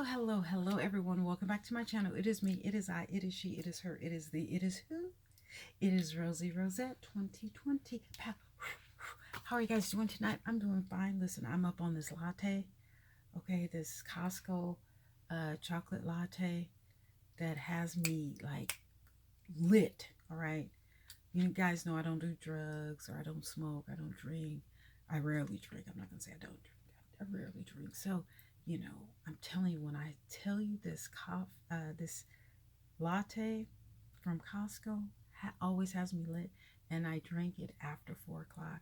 Hello, everyone. Welcome back to my channel. It is me, it is I, it is she, it is her, it is the, it is who? It is Rosie Rosette 2020. How are you guys doing tonight? I'm doing fine. Listen, I'm up on this latte. Okay, this Costco chocolate latte that has me like lit. All right. You guys know I don't do drugs or I don't smoke. I don't drink. I rarely drink. I'm not going to say I don't drink. I rarely drink. So, I'm telling you, when I tell you this latte from Costco always has me lit, and I drink it after 4 o'clock.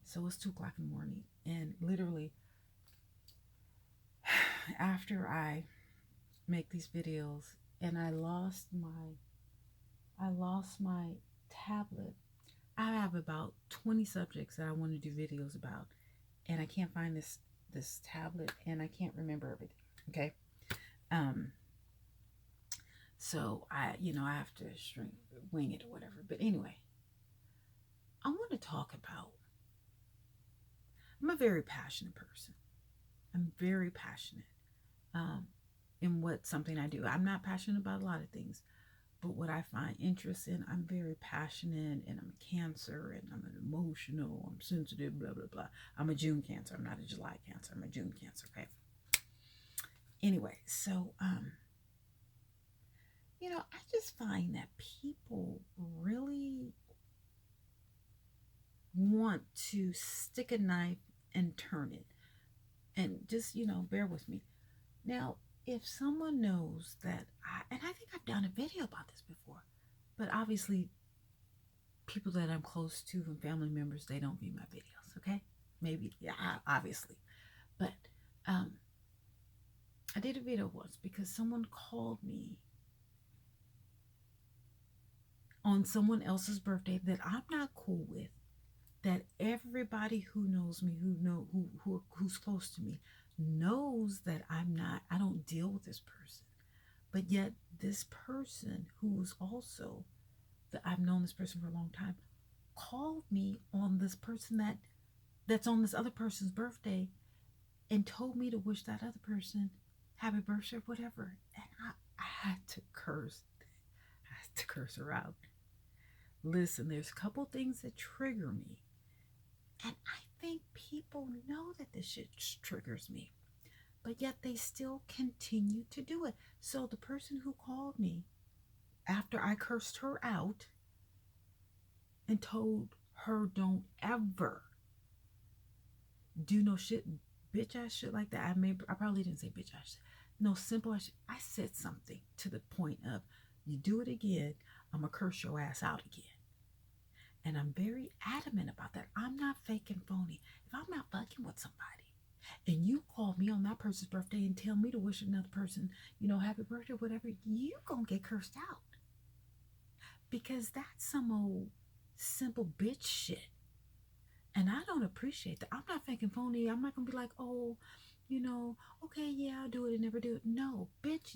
So it's 2 o'clock in the morning. And literally, after I make these videos and I lost my tablet. I have about 20 subjects that I want to do videos about, and I can't find this tablet, and I can't remember everything. Okay. So I have to wing it or whatever. But anyway, I want to talk about, I'm a very passionate person. I'm very passionate in something I do. I'm not passionate about a lot of things, but what I find interest in, I'm very passionate, and I'm a Cancer, and I'm an emotional, I'm sensitive, blah, blah, blah. I'm a June Cancer. I'm not a July Cancer. I'm a June Cancer. Okay. Anyway, so, I just find that people really want to stick a knife and turn it. And just, bear with me. Now, if someone knows that and I think I've done a video about this before, but obviously people that I'm close to and family members, they don't view my videos, okay? Maybe, yeah, obviously. But I did a video once because someone called me on someone else's birthday that I'm not cool with, that everybody who knows me, who's close to me, knows that I don't deal with this person. But yet this person, who's also, that I've known this person for a long time, called me on this person that's on this other person's birthday, and told me to wish that other person happy birthday or whatever. And I had to curse. I had to curse her out. Listen, there's a couple things that trigger me. And I think people know that this shit triggers me, but yet they still continue to do it. So the person who called me after I cursed her out and told her don't ever do no shit, bitch ass shit like that. I probably didn't say bitch ass shit. No, simple ass shit. I said something to the point of, you do it again, I'm gonna curse your ass out again. And I'm very adamant about that. I'm not fake and phony. If I'm not fucking with somebody and you call me on that person's birthday and tell me to wish another person, happy birthday, whatever, you gonna get cursed out. Because that's some old simple bitch shit. And I don't appreciate that. I'm not fake and phony. I'm not gonna be like, oh, okay, yeah, I'll do it and never do it. No, bitch,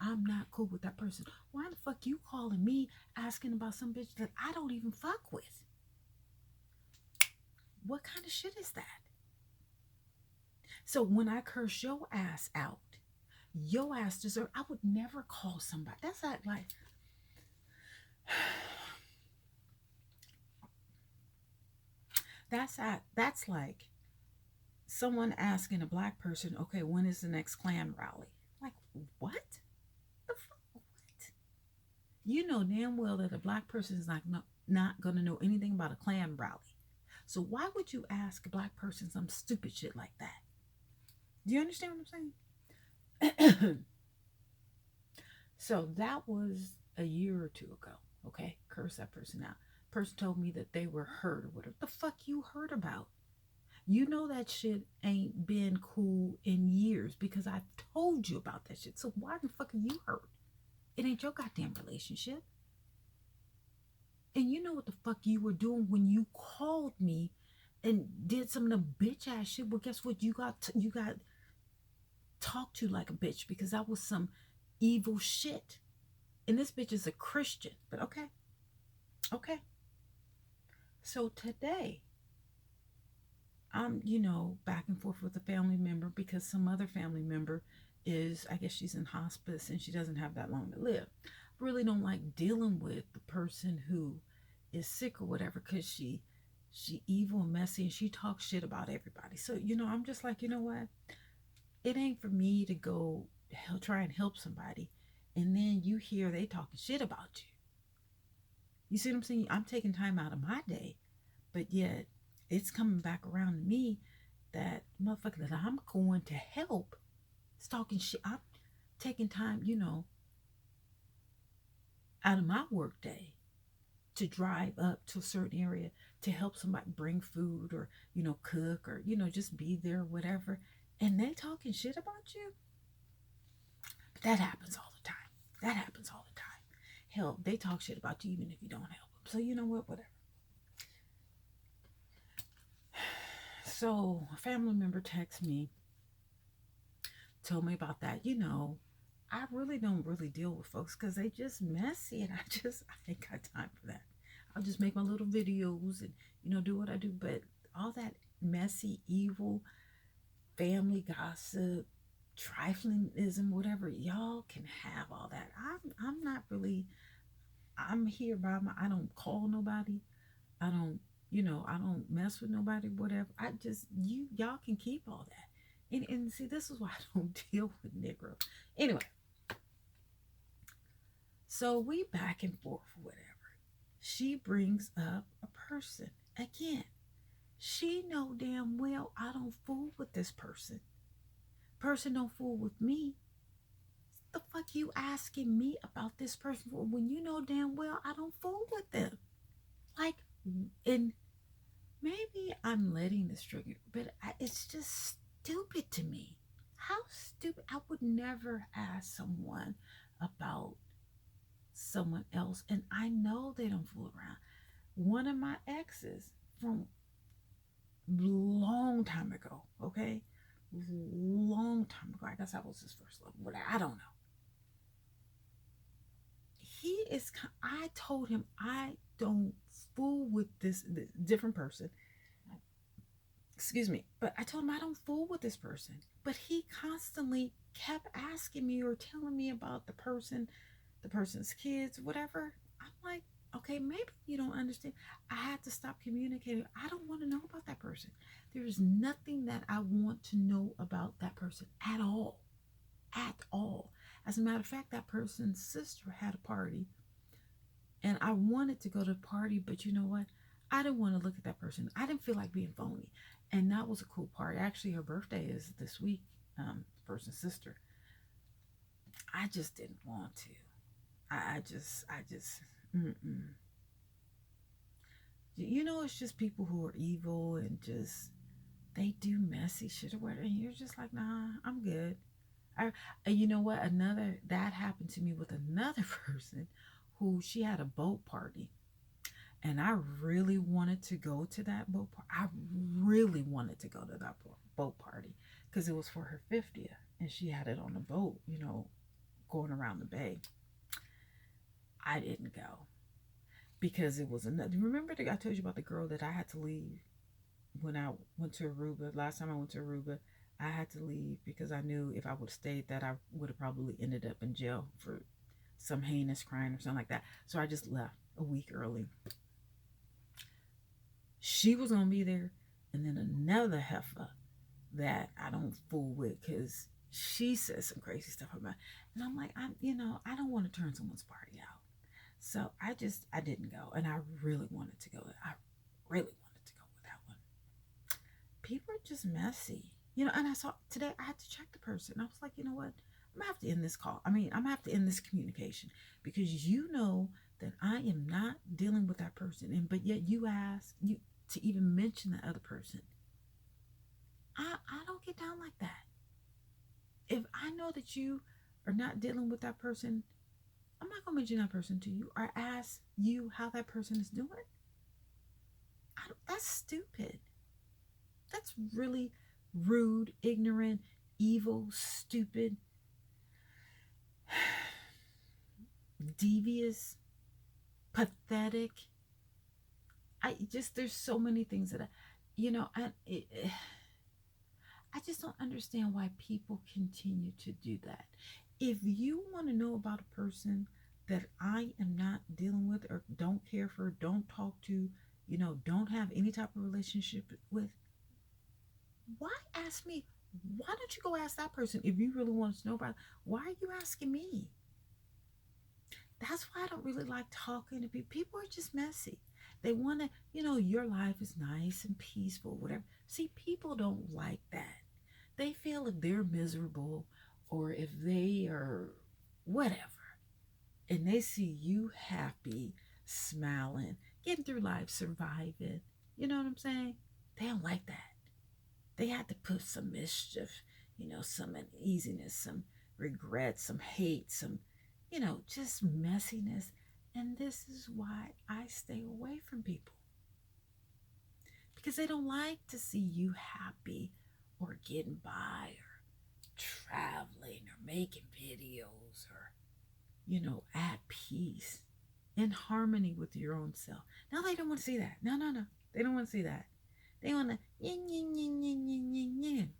I'm not cool with that person. Why the fuck you calling me asking about some bitch that I don't even fuck with? What kind of shit is that? So when I curse your ass out, your ass deserve. I would never call somebody. That's not like. That's like someone asking a black person, okay, when is the next Klan rally? Like, what? The fuck? What? You know damn well that a black person is not going to know anything about a Klan rally. So why would you ask a black person some stupid shit like that? Do you understand what I'm saying? So that was a year or two ago. Okay, curse that person out. Person told me that they were hurt or whatever. The fuck you heard about? You know that shit ain't been cool in years because I've told you about that shit. So why the fuck are you hurt? It ain't your goddamn relationship. And you know what the fuck you were doing when you called me and did some of the bitch ass shit. Well, guess what? You got talked to like a bitch because that was some evil shit. And this bitch is a Christian. But okay. Okay. So today, I'm, back and forth with a family member because some other family member is, I guess she's in hospice and she doesn't have that long to live. Really don't like dealing with the person who is sick or whatever, because she evil and messy and she talks shit about everybody. So, I'm just like, you know what? It ain't for me to go try and help somebody and then you hear they talking shit about you. You see what I'm saying? I'm taking time out of my day, but yet it's coming back around to me that motherfucker that I'm going to help is talking shit. I'm taking time, out of my work day to drive up to a certain area to help somebody bring food or, cook or, just be there, whatever. And they talking shit about you. But that happens all the time. That happens all the time. Hell, they talk shit about you even if you don't help them. So you know what? Whatever. So a family member texted me, told me about that. I really don't really deal with folks because they just messy and I ain't got time for that. I'll just make my little videos and, do what I do. But all that messy, evil, family gossip, triflingism, whatever, y'all can have all that. I'm not really, I'm here by my, I don't call nobody. I don't, I don't mess with nobody, whatever. I just, y'all can keep all that. And see, this is why I don't deal with Negro. Anyway, so we back and forth, whatever. She brings up a person again. She know damn well I don't fool with this person. Person don't fool with me. The fuck you asking me about this person for when you know damn well I don't fool with them? Like, and maybe I'm letting this trigger, but it's just stupid to me. How stupid! I would never ask someone about someone else, and I know they don't fool around. One of my exes from long time ago, okay, long time ago. I guess I was his first love, but I don't know. He is. I told him I don't fool with this different person. Excuse me, but I told him I don't fool with this person. But he constantly kept asking me or telling me about the person's kids, whatever. I'm like, okay, maybe you don't understand. I had to stop communicating. I don't want to know about that person. There is nothing that I want to know about that person at all. At all. As a matter of fact, that person's sister had a party and I wanted to go to the party, but you know what? I didn't want to look at that person. I didn't feel like being phony. And that was a cool party. Actually, her birthday is this week, the person's sister. I just didn't want to. Mm-mm. It's just people who are evil and just, they do messy shit or whatever. And you're just like, nah, I'm good. And you know what? That happened to me with another person who she had a boat party. And I really wanted to go to that boat party. I really wanted to go to that boat party because it was for her 50th. And she had it on a boat, going around the bay. I didn't go because it was another. Remember I told you about the girl that I had to leave when I went to Aruba? Last time I went to Aruba, I had to leave because I knew if I would have stayed that I would have probably ended up in jail for some heinous crime or something like that. So I just left a week early. She was gonna be there, and then another heifer that I don't fool with because she says some crazy stuff about, and I'm like, I don't want to turn someone's party out. So I didn't go, and I really wanted to go. I really wanted to go with that one. People are just messy, And I saw today I had to check the person. I was like, you know what? I'm gonna have to end this call. I'm gonna have to end this communication because you know that I am not dealing with that person, and but yet you ask you to even mention the other person. I don't get down like that. If I know that you are not dealing with that person, I'm not gonna mention that person to you or ask you how that person is doing. That's stupid. That's really rude, ignorant, evil, stupid, devious, pathetic. There's so many things that I I just don't understand why people continue to do that. If you want to know about a person that I am not dealing with or don't care for, don't talk to, don't have any type of relationship with, why ask me? Why don't you go ask that person if you really want to know about it? Why are you asking me? That's why I don't really like talking to people. People are just messy. They want to, your life is nice and peaceful, whatever. See, people don't like that. They feel if they're miserable or if they are whatever, and they see you happy, smiling, getting through life, surviving, you know what I'm saying? They don't like that. They had to put some mischief, some uneasiness, some regret, some hate, some, just messiness. And this is why I stay away from people because they don't like to see you happy or getting by or traveling or making videos or, at peace, in harmony with your own self. Now they don't want to see that. No, no, no. They don't want to see that. They want to yin, yin, yin, yin, yin, yin, yin.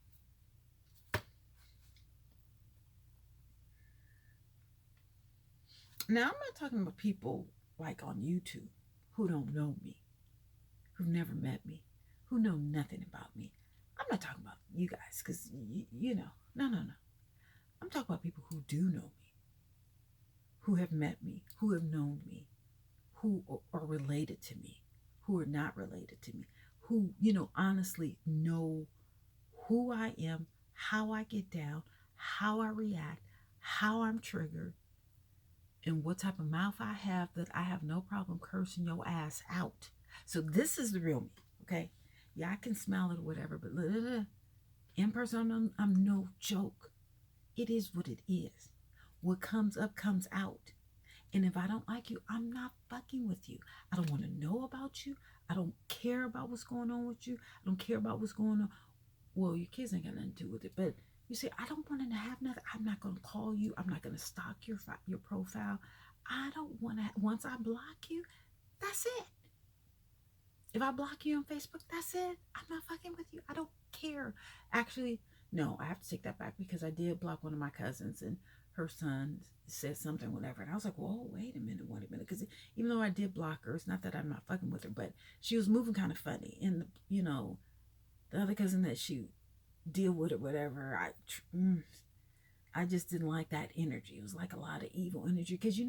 Now, I'm not talking about people like on YouTube who don't know me, who've never met me, who know nothing about me. I'm not talking about you guys because, no, no, no. I'm talking about people who do know me, who have met me, who have known me, who are related to me, who are not related to me, who, honestly know who I am, how I get down, how I react, how I'm triggered, and what type of mouth I have that I have no problem cursing your ass out. So this is the real me, okay? Yeah, I can smell it or whatever, but in person, I'm no joke. It is what it is. What comes up comes out. And if I don't like you, I'm not fucking with you. I don't want to know about you. I don't care about what's going on with you. I don't care about what's going on. Well, your kids ain't got nothing to do with it, but you see, I don't want to have nothing. I'm not going to call you. I'm not going to stalk your profile. I don't want to. Once I block you, that's it. If I block you on Facebook, that's it. I'm not fucking with you. I don't care. Actually, no, I have to take that back because I did block one of my cousins and her son said something, whatever. And I was like, whoa, wait a minute. Because even though I did block her, it's not that I'm not fucking with her, but she was moving kind of funny. And, the other cousin that she deal with it, whatever, I just didn't like that energy. It was like a lot of evil energy. Because,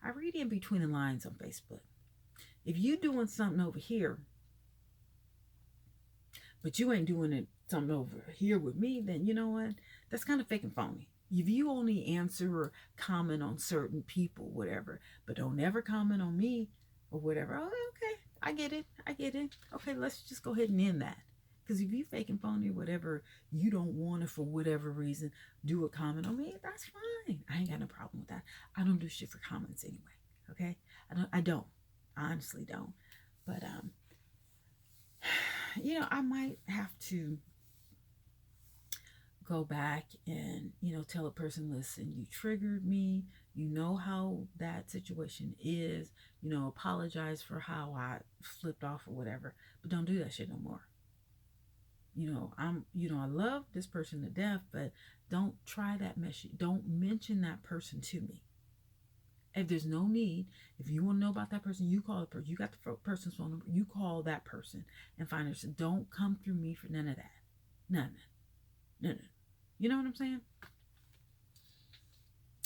I read in between the lines on Facebook. If you doing something over here, but you ain't doing it something over here with me, then you know what? That's kind of fake and phony. If you only answer or comment on certain people, whatever, but don't ever comment on me or whatever, oh, okay, I get it. Okay, let's just go ahead and end that. Because if you fake and phony, whatever, you don't want to, for whatever reason, do a comment on me, that's fine. I ain't got no problem with that. I don't do shit for comments anyway. Okay? I don't. I honestly don't. But I might have to go back and, tell a person, listen, you triggered me. You know how that situation is. Apologize for how I flipped off or whatever. But don't do that shit no more. I love this person to death, but don't try that mess. Don't mention that person to me. If there's no need, if you want to know about that person, you call the person. You got the person's phone number. You call that person and find her. Don't come through me for none of that. None. None. You know what I'm saying?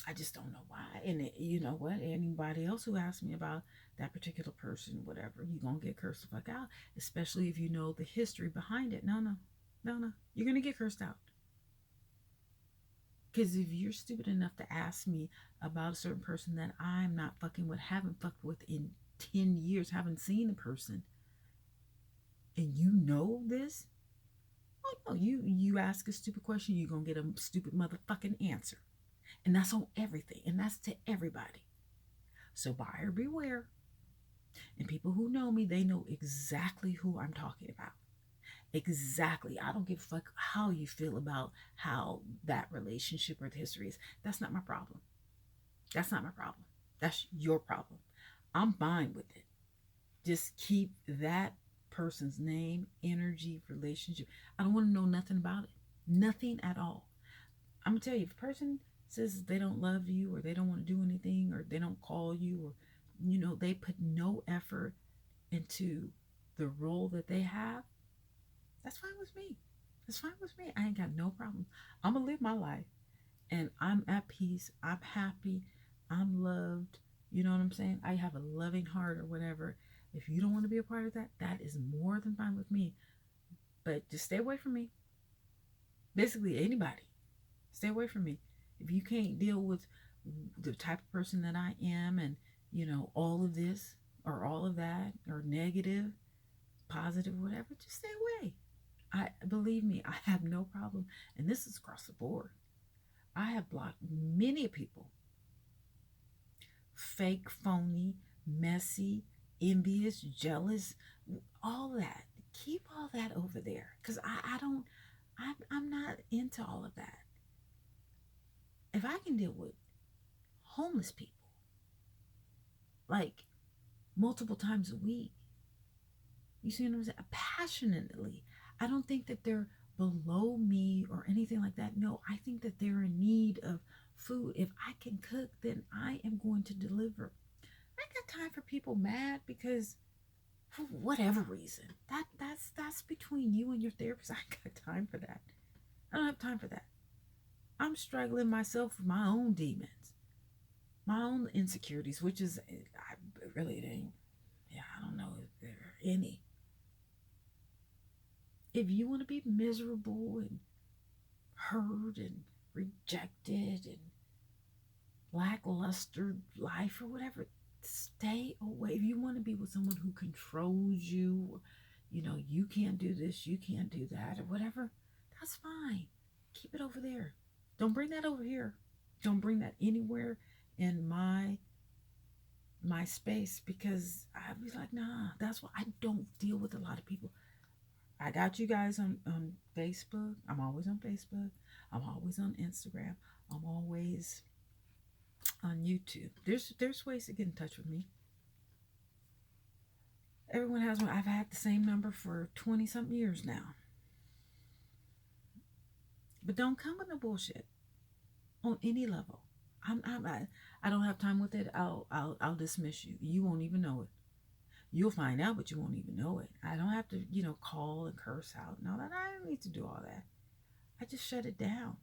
I just don't know why. And you know what? Anybody else who asks me about that particular person, whatever, you're going to get cursed the fuck out. Especially if you know the history behind it. No. You're going to get cursed out. Because if you're stupid enough to ask me about a certain person that I'm not fucking with, haven't fucked with in 10 years, haven't seen a person, and you know this, oh no, you ask a stupid question, you're going to get a stupid motherfucking answer. And that's on everything. And that's to everybody. So buyer beware. And people who know me, they know exactly who I'm talking about. Exactly. I don't give a fuck how you feel about how that relationship or the history is. That's not my problem. That's not my problem. That's your problem. I'm fine with it. Just keep that person's name, energy, relationship. I don't want to know nothing about it. Nothing at all. I'm gonna tell you, if a person says they don't love you or they don't want to do anything or they don't call you or they put no effort into the role that they have, that's fine with me. That's fine with me. I ain't got no problem. I'm gonna live my life and I'm at peace. I'm happy. I'm loved. You know what I'm saying? I have a loving heart or whatever. If you don't want to be a part of that, that is more than fine with me. But just stay away from me. Basically, anybody. Stay away from me. If you can't deal with the type of person that I am and, all of this or all of that or negative, positive, whatever, just stay away. I believe me, I have no problem. And this is across the board. I have blocked many people, fake, phony, messy, envious, jealous, all that. Keep all that over there because I don't, I'm not into all of that. If I can deal with homeless people like multiple times a week, you see what I'm saying? Passionately. I don't think that they're below me or anything like that. No, I think that they're in need of food. If I can cook, then I am going to deliver. I got time for people mad because for whatever reason. That's between you and your therapist. I ain't got time for that. I don't have time for that. I'm struggling myself with my own demons, my own insecurities, which is I really didn't. Yeah, I don't know if there are any. If you want to be miserable and hurt and rejected and lackluster life or whatever, stay away. If you want to be with someone who controls you, you can't do this, you can't do that, or whatever, that's fine. Keep it over there. Don't bring that over here. Don't bring that anywhere in my space because I'd be like, nah, that's why I don't deal with a lot of people. I got you guys on Facebook. I'm always on Facebook. I'm always on Instagram. I'm always on YouTube. There's ways to get in touch with me. Everyone has one. I've had the same number for 20 something years now. But don't come with no bullshit on any level. I don't have time with it. I'll dismiss you. You won't even know it. You'll find out, but you won't even know it. I don't have to, call and curse out. No, that I don't need to do all that. I just shut it down.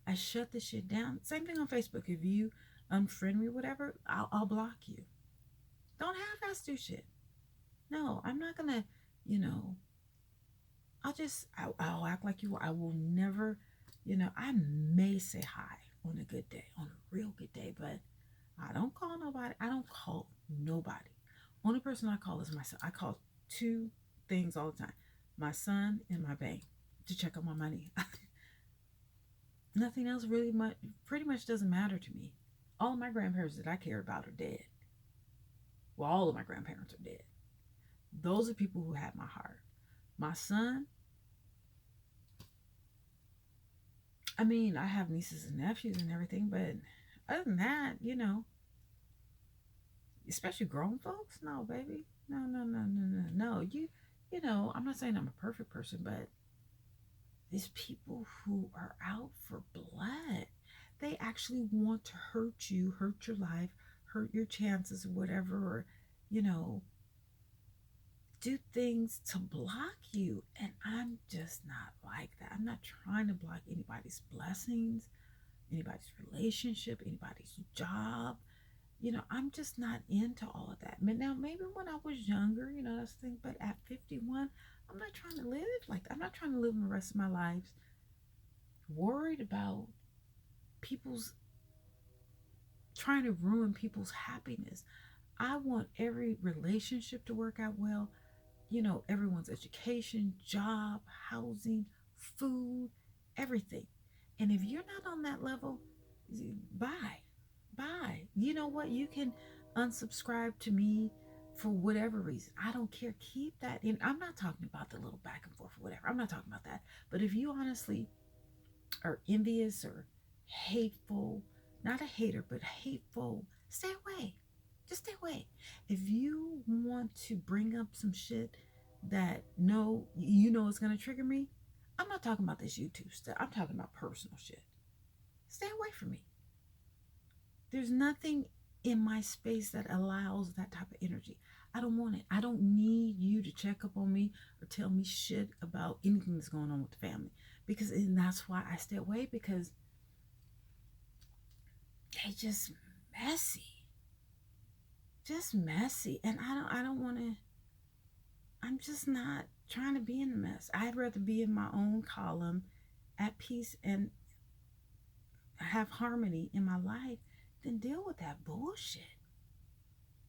I shut the shit down. Same thing on Facebook. If you unfriend me, whatever, I'll block you. Don't have us do shit. No, I'm not gonna, you know, I'll act like you. I will never, I may say hi on a good day, on a real good day, but I don't call nobody. I don't call nobody. Only person I call is myself. I call two things all the time: my son and my bank to check on my money. Nothing else really much, pretty much doesn't matter to me. All of my grandparents that I care about are dead. Well, all of my grandparents are dead. Those are people who have my heart. My son, I mean, I have nieces and nephews and everything, but other than that, especially grown folks, no, baby. No, no, no, no, no, no. I'm not saying I'm a perfect person, but these people who are out for blood, they actually want to hurt you, hurt your life, hurt your chances, or whatever, or, you know, do things to block you. And I'm just not like that. I'm not trying to block anybody's blessings, anybody's relationship, anybody's job. I'm just not into all of that. But now, maybe when I was younger, that's the thing. But at 51, I'm not trying to live like that. I'm not trying to live the rest of my life worried about people's trying to ruin people's happiness. I want every relationship to work out well, everyone's education, job, housing, food, everything. And if you're not on that level, bye. Bye. You know what? You can unsubscribe to me for whatever reason. I don't care. Keep that in. I'm not talking about the little back and forth or whatever. I'm not talking about that. But if you honestly are envious or hateful, not a hater, but hateful, stay away. Just stay away. If you want to bring up some shit that no, it's gonna trigger me, I'm not talking about this YouTube stuff. I'm talking about personal shit. Stay away from me. There's nothing in my space that allows that type of energy. I don't want it. I don't need you to check up on me or tell me shit about anything that's going on with the family. Because and that's why I stay away, because they just messy. Just messy. And I don't want to, I'm just not trying to be in the mess. I'd rather be in my own column at peace and have harmony in my life than deal with that bullshit.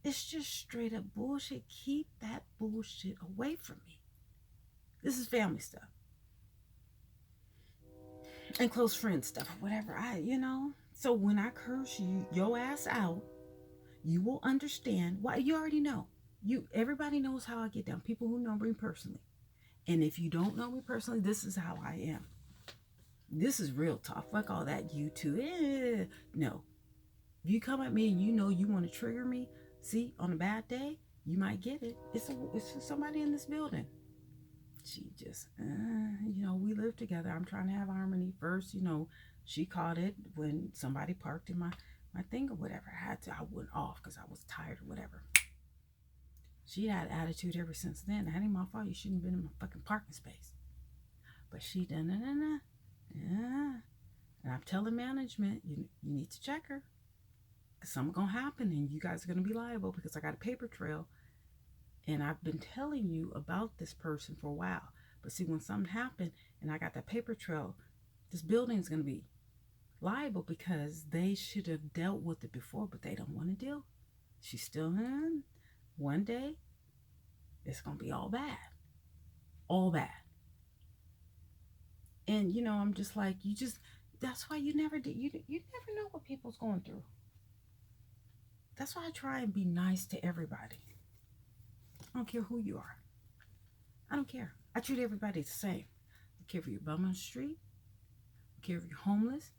It's just straight up bullshit. Keep that bullshit away from me. This is family stuff and close friend stuff, whatever. So when I curse you, your ass out, you will understand why. You already know. Everybody knows how I get down. People who know me personally, and if you don't know me personally, this is how I am. This is real talk. Fuck all that YouTube. No, if you come at me and you know you want to trigger me, see, on a bad day, you might get it. It's somebody in this building. She just, we live together. I'm trying to have harmony first. She caught it when somebody parked in my thing or whatever. I went off because I was tired or whatever. She had attitude ever since then. That ain't my fault. You shouldn't have been in my fucking parking space. But she done, yeah. And I'm telling management, you need to check her. Because something going to happen and you guys are going to be liable because I got a paper trail. And I've been telling you about this person for a while. But see, when something happened and I got that paper trail, this building is going to be liable because they should have dealt with it before, but they don't want to deal. She's still in. One day, it's going to be all bad. All bad. And, I'm just like, that's why you never know what people's going through. That's why I try and be nice to everybody. I don't care who you are. I don't care. I treat everybody the same. I don't care if you're a bum on the street. I don't care if you're homeless.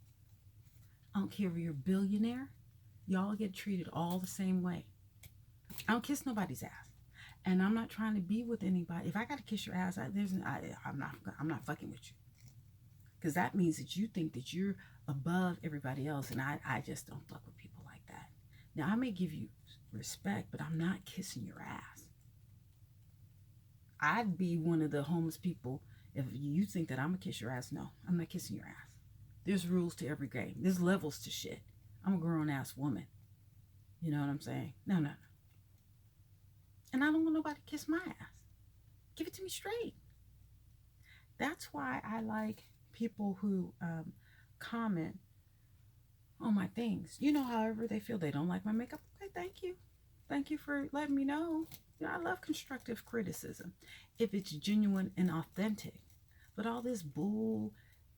I don't care if you're a billionaire. Y'all get treated all the same way. I don't kiss nobody's ass. And I'm not trying to be with anybody. If I got to kiss your ass, I'm not fucking with you. Because that means that you think that you're above everybody else. And I just don't fuck with people like that. Now, I may give you respect, but I'm not kissing your ass. I'd be one of the homeless people if you think that I'm going to kiss your ass. No, I'm not kissing your ass. There's rules to every game. There's levels to shit. I'm a grown-ass woman. You know what I'm saying? No. And I don't want nobody to kiss my ass. Give it to me straight. That's why I like people who comment on my things. However they feel. They don't like my makeup. Okay, thank you. Thank you for letting me know. I love constructive criticism if it's genuine and authentic. But all this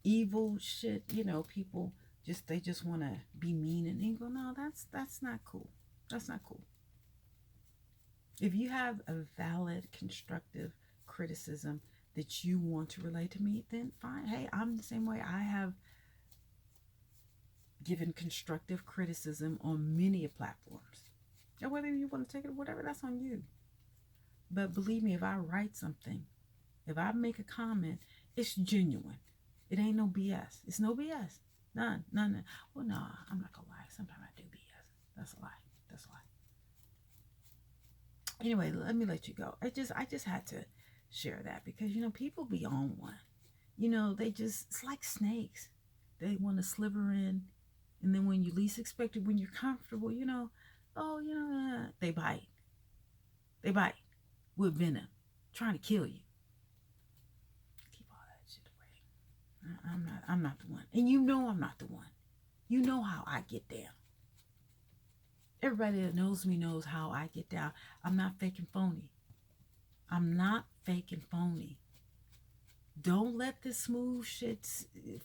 evil shit, people they just want to be mean and evil. No, that's not cool. That's not cool. If you have a valid constructive criticism that you want to relate to me, then fine. Hey, I'm the same way. I have given constructive criticism on many platforms. And whether you want to take it or whatever, that's on you. But believe me, if I write something, if I make a comment, it's genuine. It ain't no BS. It's no BS. None. Well, no, I'm not gonna lie. Sometimes I do BS. That's a lie. Anyway, let me let you go. I just had to share that because people be on one. It's like snakes. They want to sliver in, and then when you least expect it, when you're comfortable, they bite. They bite with venom, trying to kill you. Keep all that shit away. I'm not the one. And I'm not the one. You know how I get down. Everybody that knows me knows how I get down. I'm not fake and phony. Don't let this smooth shit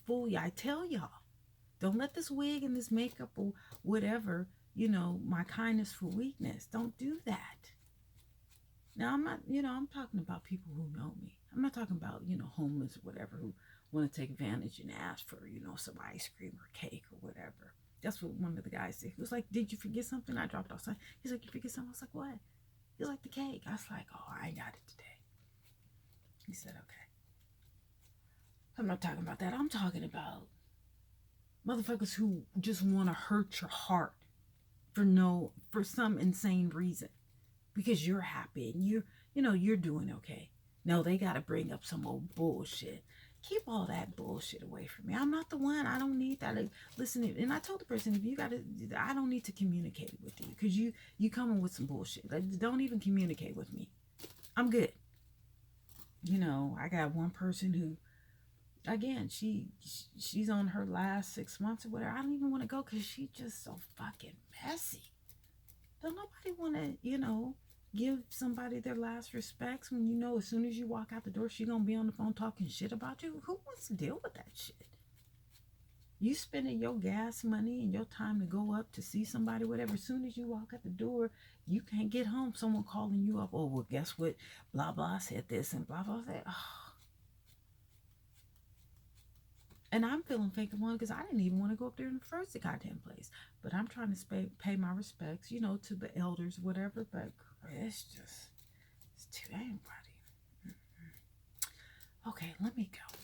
fool you. I tell y'all. Don't let this wig and this makeup or whatever, my kindness for weakness. Don't do that. Now, I'm not, I'm talking about people who know me. I'm not talking about, homeless or whatever who want to take advantage and ask for, some ice cream or cake or whatever. That's what one of the guys said. He was like, did you forget something? I dropped off something. He's like, you forget something? I was like, what? He's like, the cake. I was like, oh, I got it today. He said, okay. I'm not talking about that. I'm talking about motherfuckers who just want to hurt your heart for some insane reason because you're happy and you're doing okay. No, they got to bring up some old bullshit. Keep all that bullshit away from me. I'm not the one. I don't need that. Like, listen, and I told the person, if you got to, I don't need to communicate with you because you coming with some bullshit. Like, don't even communicate with me. I'm good. I got one person who, again, she's on her last 6 months or whatever. I don't even want to go because she's just so fucking messy. Don't nobody want to, give somebody their last respects when as soon as you walk out the door, she gonna be on the phone talking shit about you. Who wants to deal with that shit? You spending your gas money and your time to go up to see somebody, whatever. As soon as you walk out the door, you can't get home. Someone calling you up. Oh, well, guess what? Blah blah said this and blah blah said. Oh. And I'm feeling fake one because I didn't even want to go up there in the first goddamn place. But I'm trying to pay my respects, to the elders, whatever. But it's just, it's too anybody. Okay, let me go.